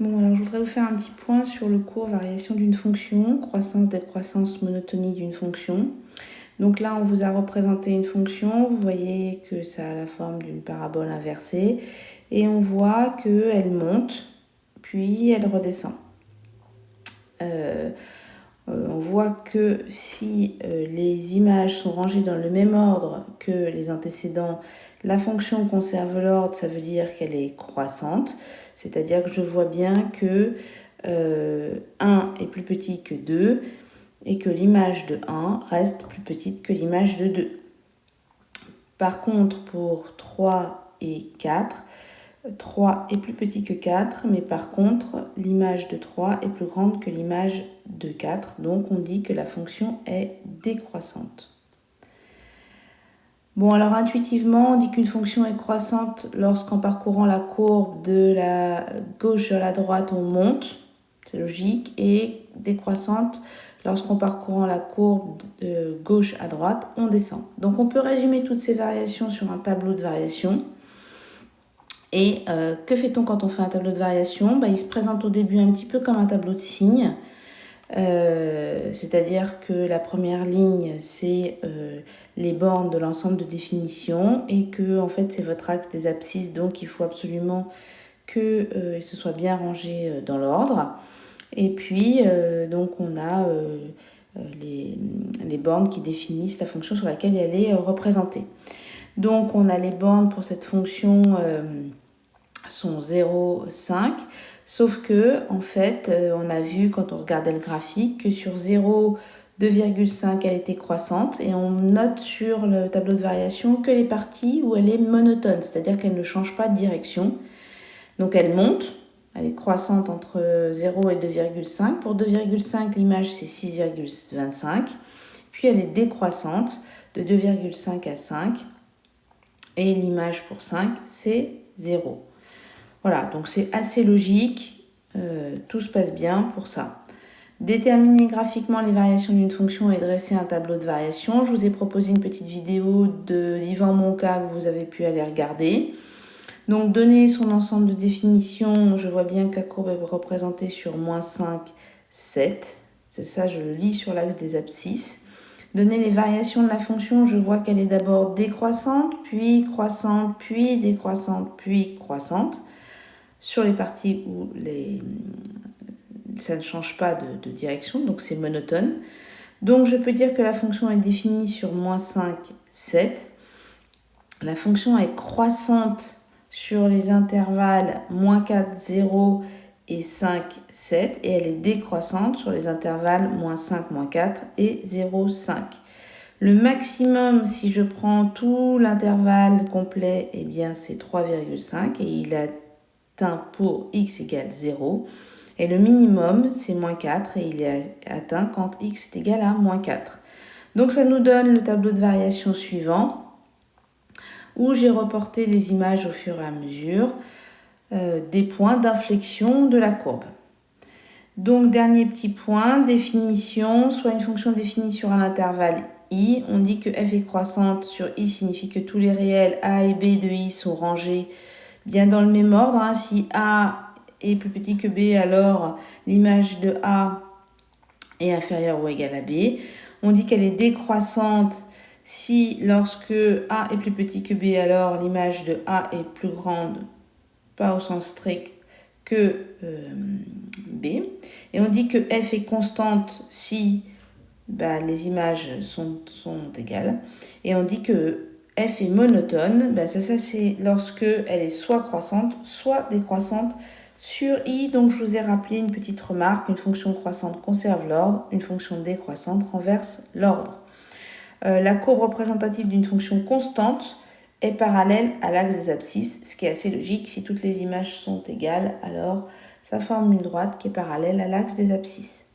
Bon, alors je voudrais vous faire un petit point sur le cours variation d'une fonction, croissance, décroissance, monotonie d'une fonction. Donc là, on vous a représenté une fonction, vous voyez que ça a la forme d'une parabole inversée, et on voit qu'elle monte, puis elle redescend. On voit que si les images sont rangées dans le même ordre que les antécédents, la fonction conserve l'ordre, ça veut dire qu'elle est croissante, c'est-à-dire que je vois bien que 1 est plus petit que 2 et que l'image de 1 reste plus petite que l'image de 2. Par contre, pour 3 et 4, 3 est plus petit que 4, mais par contre, l'image de 3 est plus grande que l'image de 4. Donc, on dit que la fonction est décroissante. Bon, alors intuitivement, on dit qu'une fonction est croissante lorsqu'en parcourant la courbe de la gauche vers la droite, on monte. C'est logique. Et décroissante lorsqu'en parcourant la courbe de gauche à droite, on descend. Donc, on peut résumer toutes ces variations sur un tableau de variation. Et que fait-on quand on fait un tableau de variation ? Il se présente au début un petit peu comme un tableau de signes. C'est-à-dire que la première ligne, c'est les bornes de l'ensemble de définition et que en fait, c'est votre axe des abscisses, donc il faut absolument que ce soit bien rangé dans l'ordre. Et puis, donc on a les bornes qui définissent la fonction sur laquelle elle est représentée. Donc on a les bornes pour cette fonction sont 0, 5, sauf que en fait on a vu quand on regardait le graphique que sur 0, 2,5 elle était croissante et on note sur le tableau de variation que les parties où elle est monotone, c'est-à-dire qu'elle ne change pas de direction. Donc elle monte, elle est croissante entre 0 et 2,5. Pour 2,5 l'image c'est 6,25, puis elle est décroissante de 2,5 à 5 et l'image pour 5 c'est 0. Voilà, donc c'est assez logique, tout se passe bien pour ça. Déterminer graphiquement les variations d'une fonction et dresser un tableau de variation. Je vous ai proposé une petite vidéo d'Yvan Monca que vous avez pu aller regarder. Donc donner son ensemble de définitions, je vois bien que la courbe est représentée sur moins 5, 7. C'est ça, je le lis sur l'axe des abscisses. Donner les variations de la fonction, je vois qu'elle est d'abord décroissante, puis croissante, puis décroissante, puis croissante. Sur les parties où ça ne change pas de direction, donc c'est monotone. Donc je peux dire que la fonction est définie sur moins 5, 7. La fonction est croissante sur les intervalles moins 4, 0 et 5, 7. Et elle est décroissante sur les intervalles moins 5, moins 4 et 0, 5. Le maximum, si je prends tout l'intervalle complet, eh bien c'est 3,5 et il a pour x égale 0. Et le minimum, c'est moins 4 et il est atteint quand x est égal à moins 4. Donc ça nous donne le tableau de variation suivant où j'ai reporté les images au fur et à mesure des points d'inflexion de la courbe. Donc dernier petit point, définition, soit une fonction définie sur un intervalle i. On dit que f est croissante sur i signifie que tous les réels a et b de i sont rangés bien dans le même ordre. Si A est plus petit que B, alors l'image de A est inférieure ou égale à B. On dit qu'elle est décroissante si lorsque A est plus petit que B, alors l'image de A est plus grande, pas au sens strict, que B. Et on dit que F est constante si les images sont égales. Et on dit que F est monotone, ça c'est lorsque elle est soit croissante, soit décroissante sur I. Donc je vous ai rappelé une petite remarque, une fonction croissante conserve l'ordre, une fonction décroissante renverse l'ordre. La courbe représentative d'une fonction constante est parallèle à l'axe des abscisses, ce qui est assez logique. Si toutes les images sont égales, alors ça forme une droite qui est parallèle à l'axe des abscisses.